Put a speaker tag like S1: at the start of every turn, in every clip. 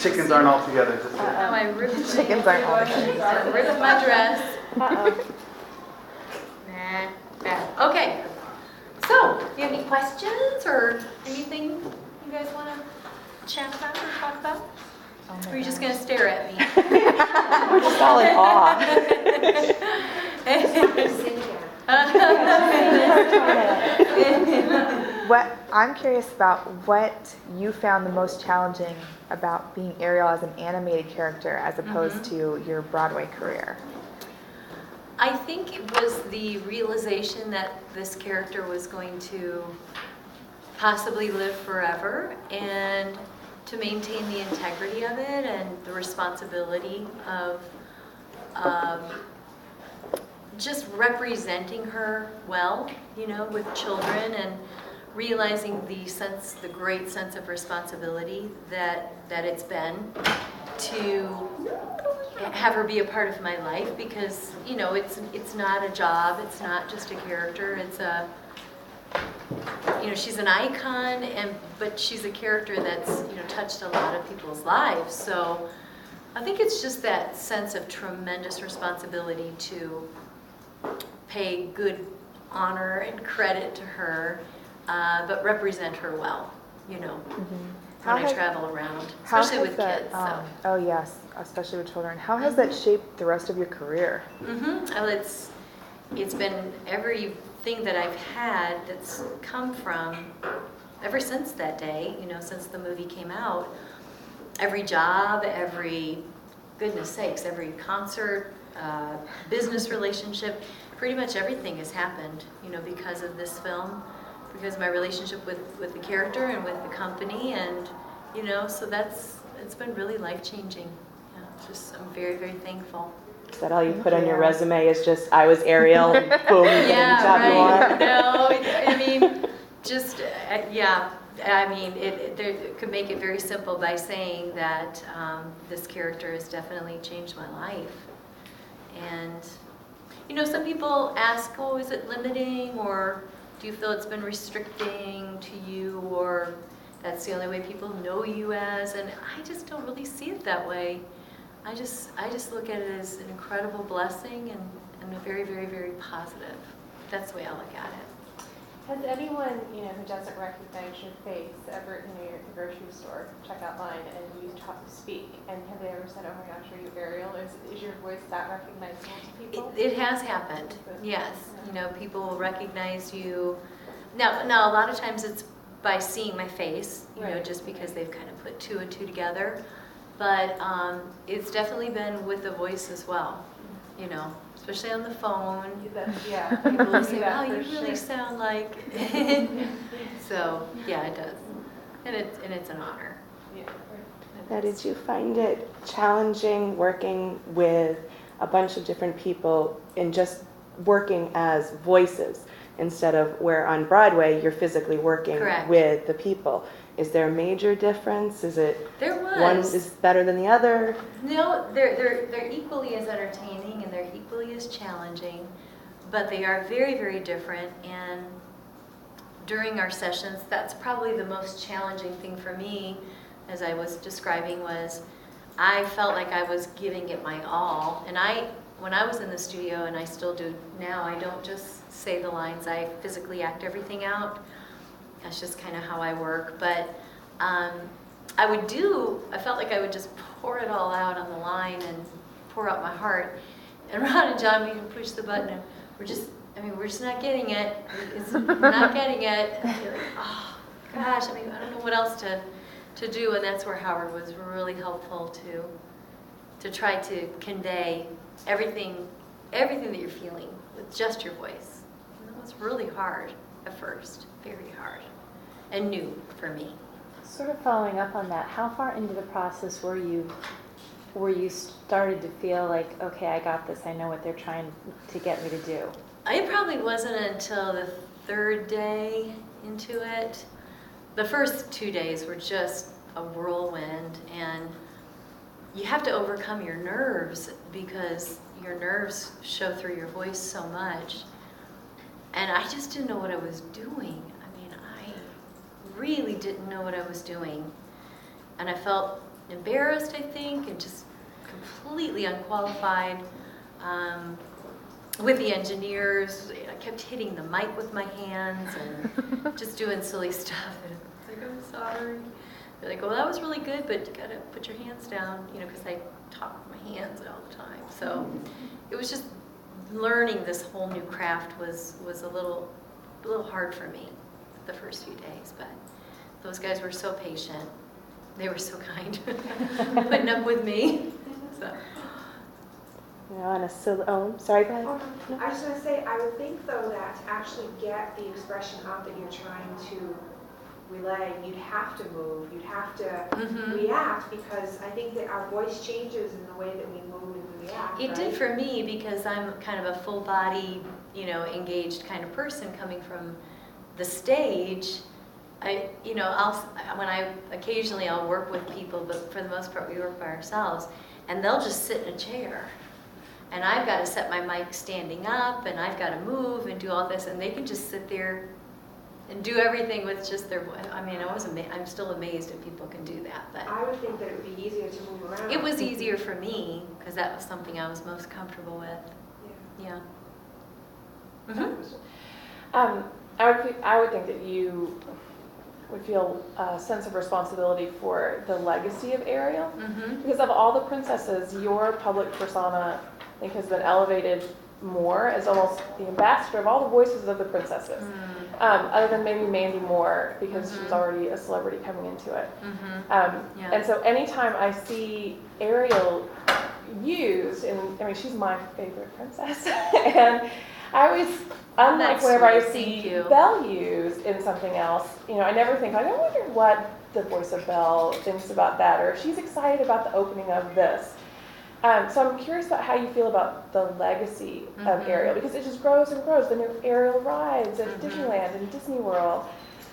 S1: chickens aren't all together.
S2: I ripped
S3: Chickens aren't all together.
S2: I ripped my dress.
S3: Uh-oh.
S2: Nah, bad. Okay. So, do you have any questions or anything you guys want to chat about or talk about? Or are you just going to stare at me?
S3: We're just all in awe. What I'm curious about, what you found the most challenging about being Ariel as an animated character as opposed to your Broadway career.
S2: I think it was the realization that this character was going to possibly live forever, and to maintain the integrity of it and the responsibility of just representing her well, you know, with children, and realizing the great sense of responsibility that it's been to have her be a part of my life, because, you know, it's not a job, it's not just a character, it's a, you know, she's an icon, but she's a character that's, you know, touched a lot of people's lives. So I think it's just that sense of tremendous responsibility to pay good honor and credit to her, but represent her well, you know, when I travel around, especially with kids. So.
S3: Oh yes, especially with children. How has that shaped the rest of your career?
S2: Well, it's been everything that I've had that's come from ever since that day, you know, since the movie came out. Every job, goodness sakes, every concert, business relationship, pretty much everything has happened, you know, because of this film, because of my relationship with the character and with the company, and, you know, so it's been really life-changing. Yeah, I'm very, very thankful.
S4: Is that all you put on your resume is just, I was Ariel, and boom,
S2: yeah,
S4: job you
S2: right.
S4: want?
S2: No, I mean, just, yeah. I mean, it could make it very simple by saying that this character has definitely changed my life. And, you know, some people ask, oh, is it limiting, or do you feel it's been restricting to you, or that's the only way people know you as? And I just don't really see it that way. I just look at it as an incredible blessing and a very, very, very positive. That's the way I look at it.
S5: Has anyone, you know, who doesn't recognize your face ever, you know, you're at the grocery store checkout line and you speak, and have they ever said, "Oh my gosh, are you Ariel?" Is your voice that recognizable to people?
S2: It has happened. Yes, you know, people will recognize you. Now, a lot of times it's by seeing my face, you know, just because they've kind of put two and two together. But it's definitely been with the voice as well, you know, especially on the phone.
S5: Yeah.
S2: People will say, "Oh, you really sound like." So yeah, it does, and it's an honor.
S5: Yeah.
S4: Now, did you find it challenging working with a bunch of different people and just working as voices instead of where on Broadway you're physically working with the people? Is there a major difference? Is it one is better than the other?
S2: No, they're equally as entertaining and they're equally as challenging, but they are very, very different. And during our sessions, that's probably the most challenging thing for me, as I was describing, was I felt like I was giving it my all. And when I was in the studio, and I still do now, I don't just say the lines, I physically act everything out. That's just kind of how I work. But I felt like I would just pour it all out on the line and pour out my heart. And Ron and John, we can push the button, and we're just not getting it. We're not getting it. And you're like, oh gosh, I don't know what else to do. And that's where Howard was really helpful to try to convey everything that you're feeling with just your voice. And that was really hard at first, very hard, and new for me.
S6: Sort of following up on that, how far into the process were you started to feel like, okay, I got this, I know what they're trying to get me to do?
S2: It probably wasn't until the third day into it. The first 2 days were just a whirlwind, and you have to overcome your nerves because your nerves show through your voice so much. And I just didn't know what I was doing. I really didn't know what I was doing. And I felt embarrassed, I think, and just completely unqualified. With the engineers, I kept hitting the mic with my hands and just doing silly stuff. And I was like, I'm sorry. They're like, well, that was really good, but you gotta put your hands down, because I talk with my hands all the time. So it was just learning this whole new craft was a little hard for me the first few days, but those guys were so patient. They were so kind, putting up with me. So.
S4: On a sorry, go ahead.
S1: Oh, I was going to say, I would think though that to actually get the expression out that you're trying to relay, you'd have to move, you'd have to react, because I think that our voice changes in the way that we move and we react.
S2: It did for me, because I'm kind of a full body, engaged kind of person coming from the stage. Occasionally I'll work with people, but for the most part we work by ourselves, and they'll just sit in a chair. And I've got to set my mic standing up, and I've got to move and do all this, and they can just sit there and do everything with just their voice. I mean, I'm still amazed if people can do that. But
S1: I would think that it would be easier to move around.
S2: it was easier for me, because that was something I was most comfortable with. Yeah.
S7: I would think that you would feel a sense of responsibility for the legacy of Ariel. Because of all the princesses, your public persona, I think, has been elevated more as almost the ambassador of all the voices of the princesses. Other than maybe Mandy Moore, because she was already a celebrity coming into it. And so anytime I see Ariel used, and she's my favorite princess, and I always, unlike whenever I see Belle used in something else, I never think, I wonder what the voice of Belle thinks about that, or if she's excited about the opening of this. So I'm curious about how you feel about the legacy of Ariel, because it just grows and grows. The new Ariel rides at Disneyland and Disney World.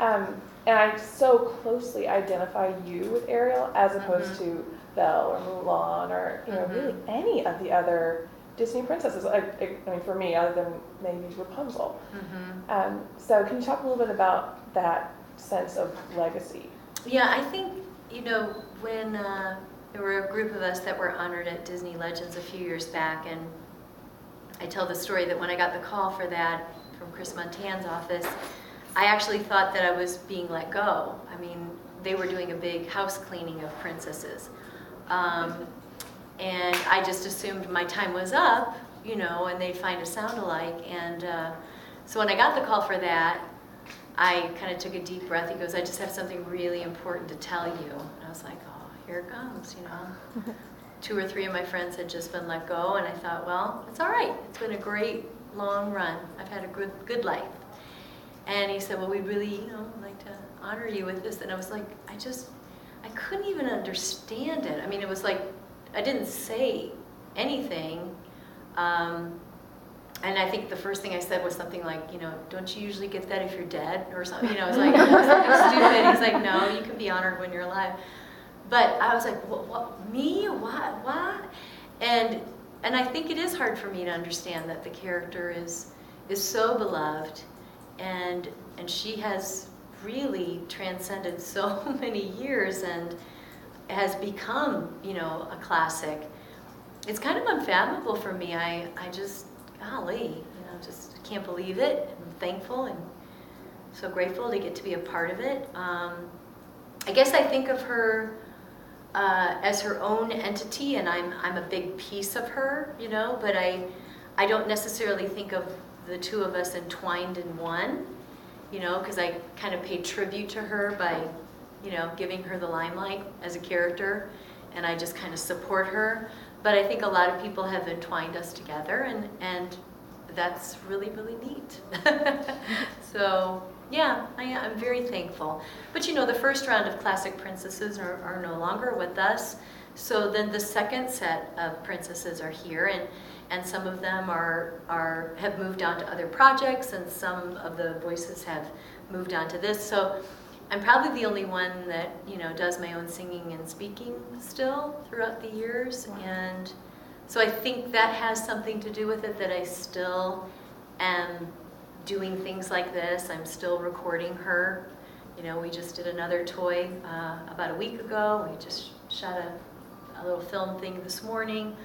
S7: And I so closely identify you with Ariel as opposed to Belle or Mulan or really any of the other Disney princesses. I mean, for me, other than maybe Rapunzel. So can you talk a little bit about that sense of legacy?
S2: Yeah, I think, when there were a group of us that were honored at Disney Legends a few years back, and I tell the story that when I got the call for that from Chris Montan's office, I actually thought that I was being let go. I mean, they were doing a big house cleaning of princesses. And I just assumed my time was up, and they'd find a sound-alike. And so when I got the call for that, I kind of took a deep breath. He goes, I just have something really important to tell you. And I was like, oh, here it comes, 2 or 3 of my friends had just been let go, and I thought, well, it's all right. It's been a great long run. I've had a good life. And he said, well, we'd really, like to honor you with this. And I was like, I couldn't even understand it. I mean, it was like, I didn't say anything. And I think the first thing I said was something like, don't you usually get that if you're dead or something? I was like, something stupid. He's like, no, you can be honored when you're alive. But I was like, what, me? What? And I think it is hard for me to understand that the character is so beloved, and she has really transcended so many years and has become, a classic. It's kind of unfathomable for me. I just, golly, just can't believe it. I'm thankful and so grateful to get to be a part of it. I guess I think of her as her own entity, and I'm a big piece of her, but I don't necessarily think of the two of us entwined in one, because I kind of pay tribute to her by, giving her the limelight as a character, and I just kind of support her. But I think a lot of people have entwined us together, and that's really, really neat. So, yeah, I'm very thankful. But the first round of classic princesses are no longer with us. So then the second set of princesses are here, and some of them have moved on to other projects, and some of the voices have moved on to this. So I'm probably the only one that, does my own singing and speaking still throughout the years. Wow. And so I think that has something to do with it, that I still am doing things like this. I'm still recording her, You know, we just did another toy about a week ago. We just shot a little film thing this morning.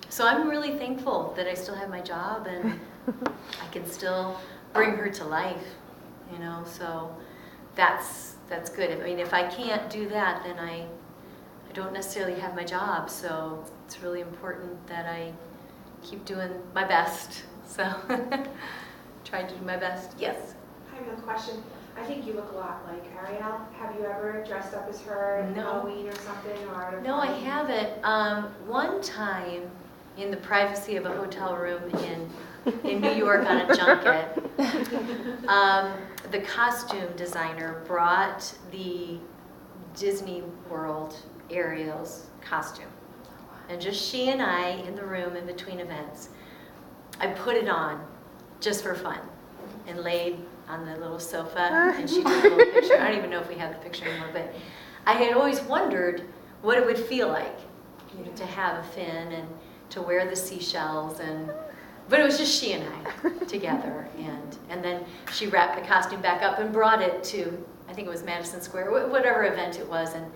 S2: So I'm really thankful that I still have my job and I can still bring her to life, you know, so that's good. I mean, if I can't do that, then I don't necessarily have my job, so it's really important that I keep doing my best. So try to do my best. Yes?
S1: I have a question. I think you look a lot like Ariel. Have you ever dressed up as her in
S2: No.
S1: Halloween or something? Or
S2: No, I haven't. One time in the privacy of a hotel room in New York on a junket, the costume designer brought the Disney World Ariel's costume. And just she and I in the room in between events. I put it on just for fun and laid on the little sofa and she took a little picture. I don't even know if we have the picture anymore, but I had always wondered what it would feel like, you know, to have a fin and to wear the seashells, but it was just she and I together, and then she wrapped the costume back up and brought it to, I think it was Madison Square, whatever event it was, and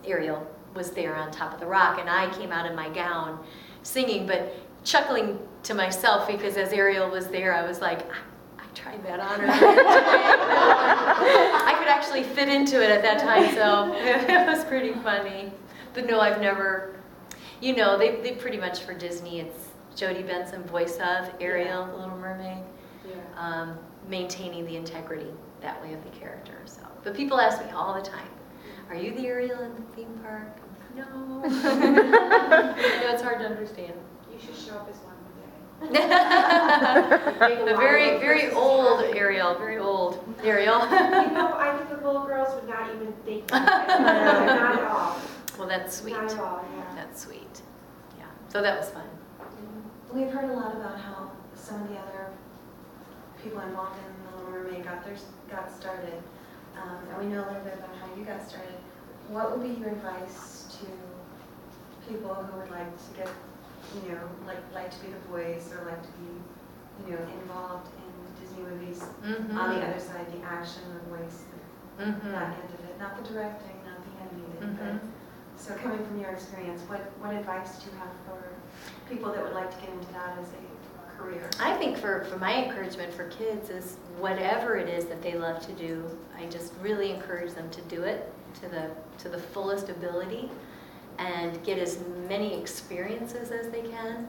S2: Ariel was there on top of the rock, and I came out in my gown singing, but chuckling to myself because as Ariel was there, I was like, I tried that on her. I could actually fit into it at that time, so it was pretty funny. But no, I've never, you know, they pretty much for Disney, it's Jodi Benson, voice of Ariel, the Little Mermaid, maintaining the integrity that way of the character. So, but people ask me all the time, are you the Ariel in the theme park? No. I know it's hard to understand.
S1: You should show up as one
S2: A very, very old Ariel, very old Ariel.
S1: You know, I think the little girls would not even think that. Not at all.
S2: Well, that's sweet.
S1: Not at all, yeah.
S2: That's sweet. Yeah. So that was fun.
S8: We've heard a lot about how some of the other people involved in The Little Mermaid got started, and we know a little bit about how you got started. What would be your advice to people who would like to get, you know, like to be the voice or like to be, you know, involved in Disney movies on the other side, the action, the voice, that end of it, not the directing, not the animated, but so coming from your experience, what advice do you have for people that would like to get into that as a career?
S2: I think for my encouragement for kids is whatever it is that they love to do, I just really encourage them to do it to the fullest ability and get as many experiences as they can,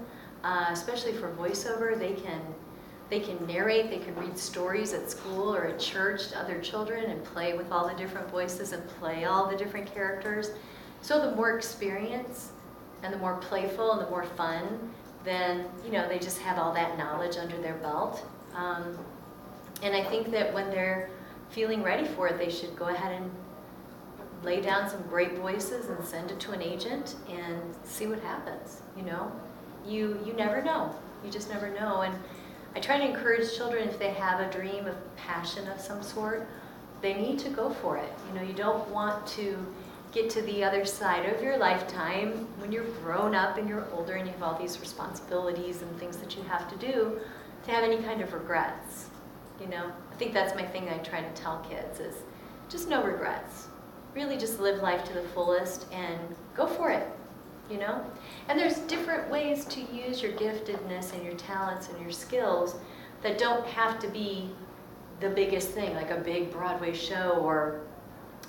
S2: especially for voiceover. They can narrate, they can read stories at school or at church to other children and play with all the different voices and play all the different characters. So the more experience and the more playful and the more fun, then, you know, they just have all that knowledge under their belt. And I think that when they're feeling ready for it, they should go ahead and lay down some great voices and send it to an agent and see what happens, you know? You never know. You just never know. And I try to encourage children, if they have a dream of passion of some sort, they need to go for it. You know, you don't want to get to the other side of your lifetime when you're grown up and you're older and you have all these responsibilities and things that you have to do to have any kind of regrets. You know, I think that's my thing I try to tell kids is just no regrets. Really just live life to the fullest and go for it, you know? And there's different ways to use your giftedness and your talents and your skills that don't have to be the biggest thing, like a big Broadway show or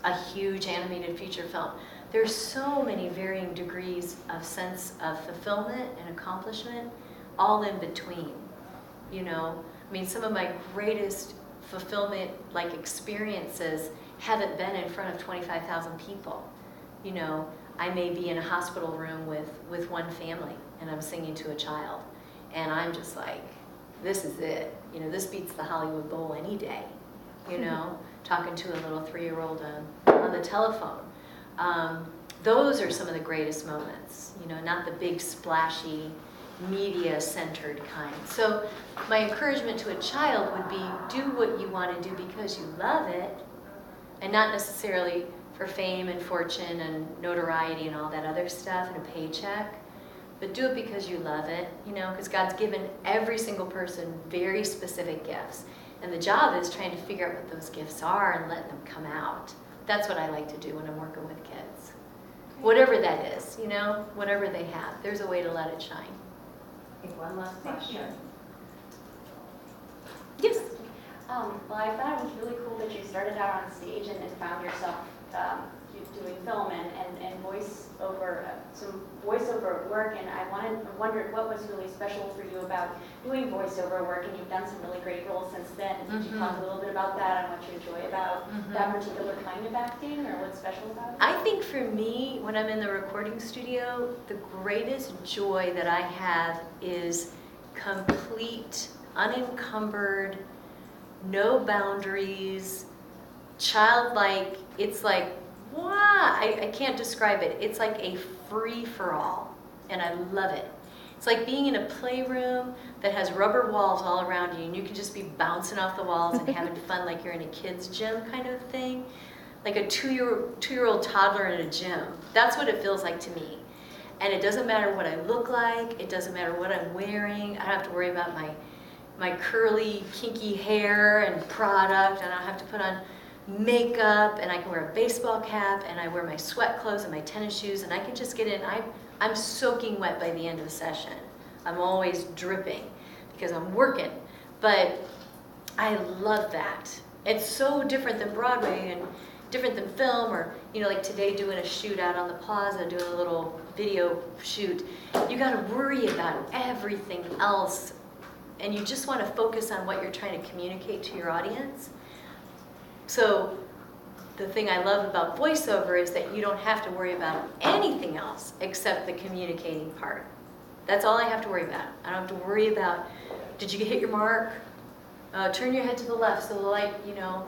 S2: a huge animated feature film. There's so many varying degrees of sense of fulfillment and accomplishment all in between, you know? I mean, some of my greatest fulfillment like experiences haven't been in front of 25,000 people. You know, I may be in a hospital room with one family and I'm singing to a child and I'm just like, this is it. You know, this beats the Hollywood Bowl any day, you know? Talking to a little 3-year-old on the telephone. Those are some of the greatest moments, you know, not the big splashy media-centered kind. So my encouragement to a child would be do what you want to do because you love it and not necessarily for fame and fortune and notoriety and all that other stuff and a paycheck, but do it because you love it, you know, because God's given every single person very specific gifts. And the job is trying to figure out what those gifts are and let them come out. That's what I like to do when I'm working with kids. Whatever that is, you know, whatever they have, there's a way to let it shine.
S9: Okay, one last question.
S2: Yes.
S9: Well, I thought it was really cool that you started out on stage and found yourself doing film and voiceover, some voiceover work, and I wondered what was really special for you about doing voiceover work, and you've done some really great roles since then. Could you talk a little bit about that and what you enjoy about that particular kind of acting, or what's special about it?
S2: I think for me, when I'm in the recording studio, the greatest joy that I have is complete, unencumbered, no boundaries, childlike. It's like, wow, I can't describe it. It's like a free-for-all, and I love it. It's like being in a playroom that has rubber walls all around you, and you can just be bouncing off the walls and having fun like you're in a kid's gym kind of thing. Like a two-year-old toddler in a gym. That's what it feels like to me. And it doesn't matter what I look like. It doesn't matter what I'm wearing. I don't have to worry about my curly, kinky hair and product. And I don't have to put on makeup, and I can wear a baseball cap, and I wear my sweat clothes and my tennis shoes, and I can just get in. I'm soaking wet by the end of the session. I'm always dripping because I'm working. But I love that. It's so different than Broadway and different than film, or, you know, like today doing a shoot out on the plaza, doing a little video shoot. You got to worry about everything else, and you just want to focus on what you're trying to communicate to your audience. So the thing I love about voiceover is that you don't have to worry about anything else except the communicating part. That's all I have to worry about. I don't have to worry about, did you hit your mark? Turn your head to the left so the light, you know,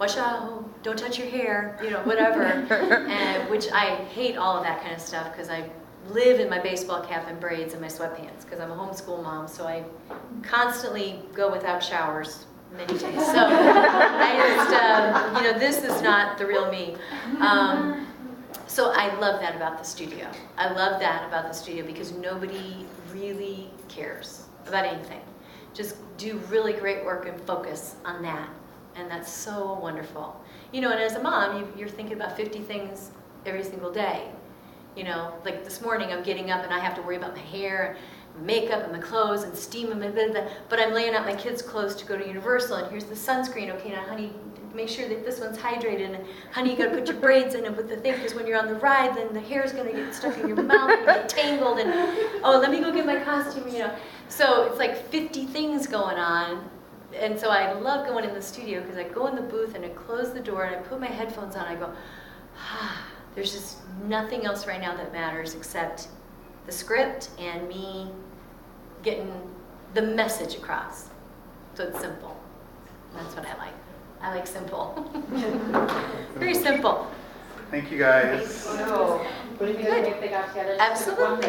S2: watch out, don't touch your hair, you know, whatever. And which I hate all of that kind of stuff because I live in my baseball cap and braids and my sweatpants because I'm a homeschool mom, so I constantly go without showers many days. So I just, you know, this is not the real me. So I love that about the studio. I love that about the studio because nobody really cares about anything. Just do really great work and focus on that. And that's so wonderful. You know, and as a mom, you're thinking about 50 things every single day. You know, like this morning I'm getting up and I have to worry about my hair, makeup and my clothes and steam and blah, blah, blah. But I'm laying out my kids' clothes to go to Universal, and here's the sunscreen. Okay, now honey, make sure that this one's hydrated, and honey, you gotta put your braids in it with the thing, because when you're on the ride, then the hair's gonna get stuck in your mouth and get tangled, and oh, let me go get my costume, you know. So it's like 50 things going on, and so I love going in the studio because I go in the booth and I close the door and I put my headphones on. I go, there's just nothing else right now that matters except the script and me getting the message across. So it's simple. That's what I like. I like simple. Very simple.
S10: Thank you guys.
S6: What do you think if they got together?
S2: Absolutely.